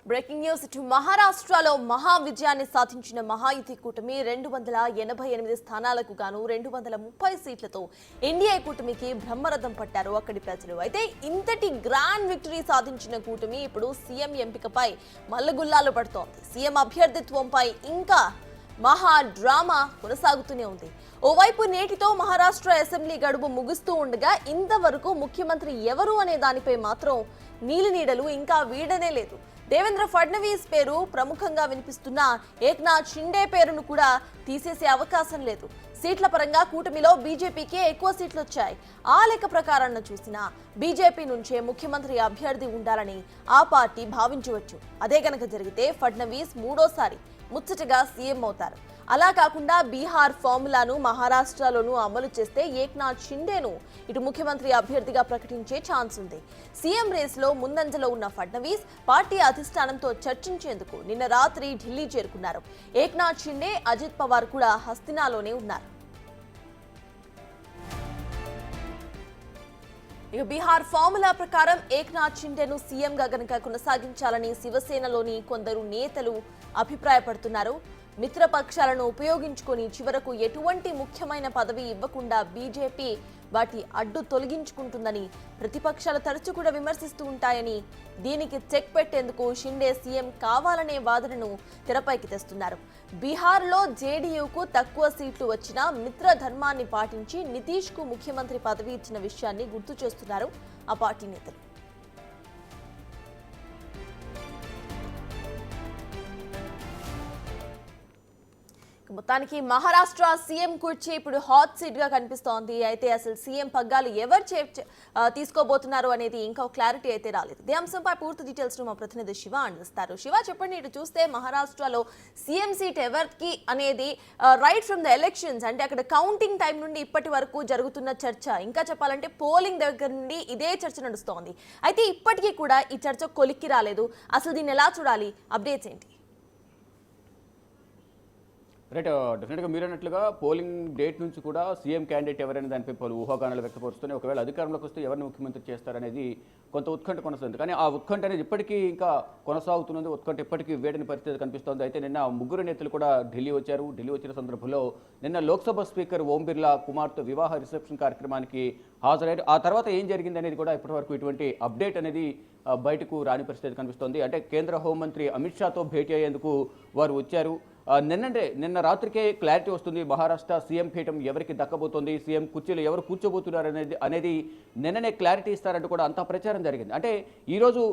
Breaking news ఇటు మహారాష్ట్రలో మహా విజయాన్ని సాధించిన మహాయుతి కూటమి 288 స్థానాలకు గాను 230 సీట్లతో ఎన్డీఏ కూటమికి బ్రహ్మరథం పట్టారు అక్కడి ప్రజలు. అయితే ఇంతటి గ్రాండ్ విక్టరీ సాధించిన కూటమి ఇప్పుడు సీఎం ఎంపికపై మల్లగుల్లాలు పడుతోంది. సీఎం అభ్యర్థిత్వంపై ఇంకా మహా డ్రామా కొనసాగుతూనే ఉంది. ఓవైపు నేటితో మహారాష్ట్ర అసెంబ్లీ గడువు ముగుస్తూ ఉండగా ఇంతవరకు ముఖ్యమంత్రి ఎవరు అనే దానిపై మాత్రం నీలినీడలు ఇంకా వీడనే లేదు. దేవేంద్ర ఫడ్నవీస్ పేరు ప్రముఖంగా వినిపిస్తున్న ఏక్నాథ్ షిండే పేరును కూడా తీసేసే అవకాశం లేదు. సీట్ల పరంగా కూటమిలో బీజేపీకే ఎక్కువ సీట్లు వచ్చాయి. ఆ లెక్క ప్రకారాన్ని చూసినా బీజేపీ నుంచే ముఖ్యమంత్రి అభ్యర్థి ఉండాలని ఆ పార్టీ భావించవచ్చు. అదే గనక జరిగితే ఫడ్నవీస్ మూడోసారి ముచ్చటగా సీఎం అవుతారు. అలా కాకుండా బీహార్ ఫార్ములాను మహారాష్ట్రలోనూ అమలు చేస్తే ఏక్నాథ్ షిండేను ఇటు ముఖ్యమంత్రి అభ్యర్థిగా ప్రకటించే ఛాన్స్ ఉంది. సీఎం రేస్లో ముందంజలో ఉన్న ఫడ్నవీస్ పార్టీ అధిష్టానంతో చర్చించేందుకు నిన్న రాత్రి ఢిల్లీ చేరుకున్నారు. ఏక్నాథ్ షిండే, అజిత్ పవార్ కూడా హస్తినాలోనే ఉన్నారు. ఇక బీహార్ ఫార్ములా ప్రకారం ఏక్నాథ్ షిండేను సీఎంగా గనక కొనసాగించాలని శివసేనలోని కొందరు నేతలు అభిప్రాయపడుతున్నారు. మిత్రపక్షాలను ఉపయోగించుకొని చివరకు ఎటువంటి ముఖ్యమైన పదవి ఇవ్వకుండా బీజేపీ వాటి అడ్డు తొలగించుకుంటుందని ప్రతిపక్షాలు తరచూ కూడా విమర్శిస్తూ ఉంటాయని దీనికి చెక్ పెట్టేందుకు షిండే సీఎం కావాలనే వాదనను తెరపైకి తెస్తున్నారు. బీహార్లో జేడీయూకు తక్కువ సీట్లు వచ్చినా మిత్రధర్మాన్ని పాటించి నితీష్ కు ముఖ్యమంత్రి పదవి ఇచ్చిన విషయాన్ని గుర్తు చేస్తున్నారు ఆ పార్టీ నేతలు. మొత్తానికి మహారాష్ట్ర సీఎం కుర్చీ ఇప్పుడు హాట్ సీట్ గా కనిపిస్తోంది. అయితే అసలు సీఎం పగ్గాలు ఎవరు తీసుకోబోతున్నారు అనేది ఇంకా క్లారిటీ అయితే రాలేదు. ఈ అంశంపై పూర్తి డీటెయిల్స్ మా ప్రతినిధి శివ అందిస్తారు. శివ, చెప్పండి, ఇటు చూస్తే మహారాష్ట్రలో సీఎం సీట్ ఎవరికి అనేది రైట్ ఫ్రమ్ ద ఎలక్షన్స్ అంటే అక్కడ కౌంటింగ్ టైం నుండి ఇప్పటి వరకు జరుగుతున్న చర్చ, ఇంకా చెప్పాలంటే పోలింగ్ దగ్గర నుండి ఇదే చర్చ నడుస్తోంది. అయితే ఇప్పటికీ కూడా ఈ చర్చ కొలిక్కి రాలేదు. అసలు దీన్ని ఎలా చూడాలి? అప్డేట్స్ ఏంటి? రైట్, డెఫినెట్గా మీరు అన్నట్లుగా పోలింగ్ డేట్ నుంచి కూడా సీఎం క్యాండిడేట్ ఎవరైనా దానిపై పలు ఊహాగానాలు వ్యక్తపరుస్తూనే ఒకవేళ అధికారంలోకి వస్తే ఎవరిని ముఖ్యమంత్రి చేస్తారనేది కొంత ఉత్కంఠ కొనసాగుతుంది. కానీ ఆ ఉత్కంఠ అనేది ఇప్పటికీ ఇంకా కొనసాగుతున్నది. ఉత్కంఠ ఇప్పటికీ వేడిన పరిస్థితి కనిపిస్తోంది. అయితే నిన్న ముగ్గురు నేతలు కూడా ఢిల్లీ వచ్చారు. ఢిల్లీ వచ్చిన సందర్భంలో నిన్న లోక్సభ స్పీకర్ ఓం బిర్లా కుమార్తె వివాహ రిసెప్షన్ కార్యక్రమానికి హాజరయ్యారు. ఆ తర్వాత ఏం జరిగింది అనేది కూడా ఇప్పటివరకు ఇటువంటి అప్డేట్ అనేది బయటకు రాని పరిస్థితి కనిపిస్తోంది. అంటే కేంద్ర హోంమంత్రి అమిత్ షాతో భేటీ అయ్యేందుకు వారు వచ్చారు. నిన్న రాత్రికే క్లారిటీ వస్తుంది. మహారాష్ట్ర సీఎం పీఠం ఎవరికి దక్కబోతోంది, సీఎం కుర్చీలో ఎవరు కూర్చోబోతున్నారు అనేది నిన్ననే క్లారిటీ ఇస్తారంటూ కూడా అంతా ప్రచారం జరిగింది. అంటే ఈరోజు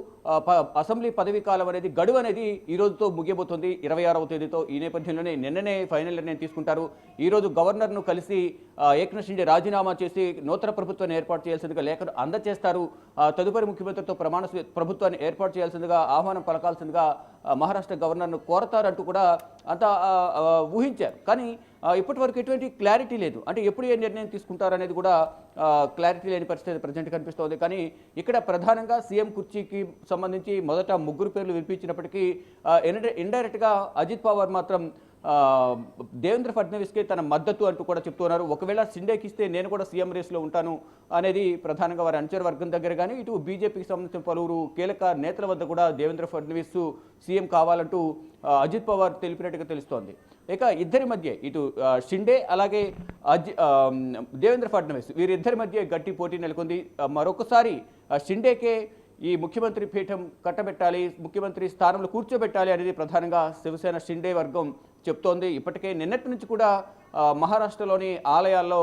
అసెంబ్లీ పదవీ కాలం అనేది గడువు అనేది ఈ రోజుతో ముగియబోతుంది, 26వ తేదీతో. ఈ నేపథ్యంలోనే నిన్ననే ఫైనల్ నిర్ణయం తీసుకుంటారు. ఈరోజు గవర్నర్ను కలిసి ఏక్నాథ్ షిండే రాజీనామా చేసి నూతన ప్రభుత్వాన్ని ఏర్పాటు చేయాల్సిందిగా లేఖను అందజేస్తారు. తదుపరి ముఖ్యమంత్రితో ప్రభుత్వాన్ని ఏర్పాటు చేయాల్సిందిగా ఆహ్వానం పలకాల్సిందిగా మహారాష్ట్ర గవర్నర్ను కోరతారంటూ కూడా అంతా ఊహించారు. కానీ ఇప్పటి వరకు ఎటువంటి క్లారిటీ లేదు. అంటే ఎప్పుడు ఏ నిర్ణయం తీసుకుంటారనేది కూడా క్లారిటీ లేని పరిస్థితి ప్రజెంట్ కనిపిస్తోంది. కానీ ఇక్కడ ప్రధానంగా సీఎం కుర్చీకి సంబంధించి మొదట ముగ్గురు పేర్లు వినిపించినప్పటికీ ఇండైరెక్ట్గా అజిత్ పవార్ మాత్రం దేవేంద్ర ఫడ్నవీస్కి తన మద్దతు అంటూ కూడా చెప్తున్నారు. ఒకవేళ షిండేకి ఇస్తే నేను కూడా సీఎం రేస్లో ఉంటాను అనేది ప్రధానంగా వారి అనుచర వర్గం దగ్గర కానీ ఇటు బీజేపీకి సంబంధించిన పలువురు కీలక నేతల వద్ద కూడా దేవేంద్ర ఫడ్నవీస్ సీఎం కావాలంటూ అజిత్ పవార్ తెలిపినట్టుగా తెలుస్తోంది. ఇక ఇద్దరి మధ్య ఇటు షిండే అలాగే దేవేంద్ర ఫడ్నవీస్ వీరిద్దరి మధ్య గట్టి పోటీ నెలకొంది. మరొకసారి షిండేకే ఈ ముఖ్యమంత్రి పీఠం కట్టబెట్టాలి, ముఖ్యమంత్రి స్థానంలో కూర్చోబెట్టాలి అనేది ప్రధానంగా శివసేన షిండే వర్గం చెప్తోంది. ఇప్పటికే నిన్నటి నుంచి కూడా మహారాష్ట్రలోని ఆలయాల్లో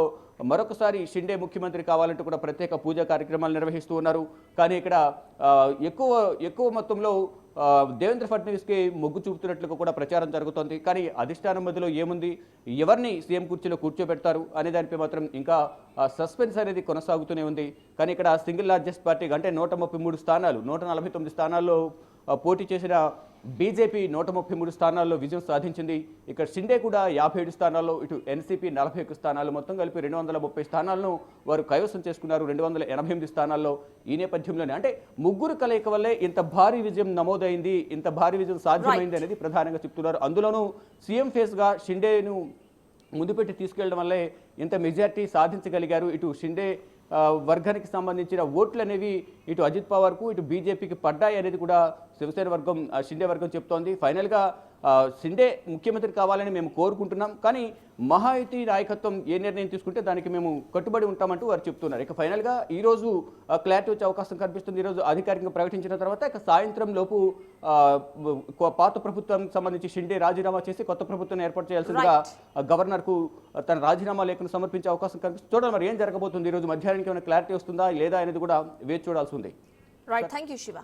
మరొకసారి షిండే ముఖ్యమంత్రి కావాలంటూ కూడా ప్రత్యేక పూజా కార్యక్రమాలు నిర్వహిస్తూ ఉన్నారు. కానీ ఇక్కడ ఎక్కువ మొత్తంలో దేవేంద్ర ఫడ్నవీస్కి మొగ్గు చూపుతున్నట్లుగా కూడా ప్రచారం జరుగుతోంది. కానీ అధిష్టానం మధ్యలో ఏముంది, ఎవరిని సీఎం కుర్చీలో కూర్చోబెడతారు అనే దానిపై మాత్రం ఇంకా సస్పెన్స్ అనేది కొనసాగుతూనే ఉంది. కానీ ఇక్కడ సింగిల్ లార్జెస్ట్ పార్టీగా అంటే 133 స్థానాలు 149 స్థానాల్లో పోటీ చేసిన బీజేపీ 133 స్థానాల్లో విజయం సాధించింది. ఇక్కడ షిండే కూడా 57 స్థానాల్లో, ఇటు ఎన్సీపీ 41 స్థానాలు, మొత్తం కలిపి 230 స్థానాలను వారు కైవసం చేసుకున్నారు 288 స్థానాల్లో. ఈ నేపథ్యంలోనే అంటే ముగ్గురు కలయిక వల్లే ఇంత భారీ విజయం నమోదైంది, ఇంత భారీ విజయం సాధ్యమైంది అనేది ప్రధానంగా చెప్తున్నారు. అందులోనూ సీఎం ఫేస్గా షిండేను ముందు పెట్టి తీసుకెళ్లడం వల్లే ఇంత మెజార్టీ సాధించగలిగారు. ఇటు షిండే వర్గానికి సంబంధించిన ఓట్లు అనేవి ఇటు అజిత్ పవార్కు ఇటు బీజేపీకి పడ్డాయి అనేది కూడా శివసేన వర్గం షిండే వర్గం చెప్తోంది. ఫైనల్గా షిండే ముఖ్యమంత్రి కావాలని మేము కోరుకుంటున్నాం, కానీ మహాయుతి నాయకత్వం ఏ నిర్ణయం తీసుకుంటే దానికి మేము కట్టుబడి ఉంటామంటూ వారు చెప్తున్నారు. ఇక ఫైనల్గా ఈరోజు క్లారిటీ వచ్చే అవకాశం కనిపిస్తుంది. ఈరోజు అధికారికంగా ప్రకటించిన తర్వాత ఇక సాయంత్రం లోపు పాత ప్రభుత్వానికి సంబంధించి షిండే రాజీనామా చేసి కొత్త ప్రభుత్వం ఏర్పాటు చేయాల్సిందిగా గవర్నర్కు తన రాజీనామా లేఖను సమర్పించే అవకాశం కనిపిస్తుంది. చూడాలి మరి ఏం జరగబోతుంది. ఈరోజు మధ్యాహ్నానికి ఏమైనా క్లారిటీ వస్తుందా లేదా అనేది కూడా వేచి చూడాల్సి ఉంది. Right, thank you Shiva.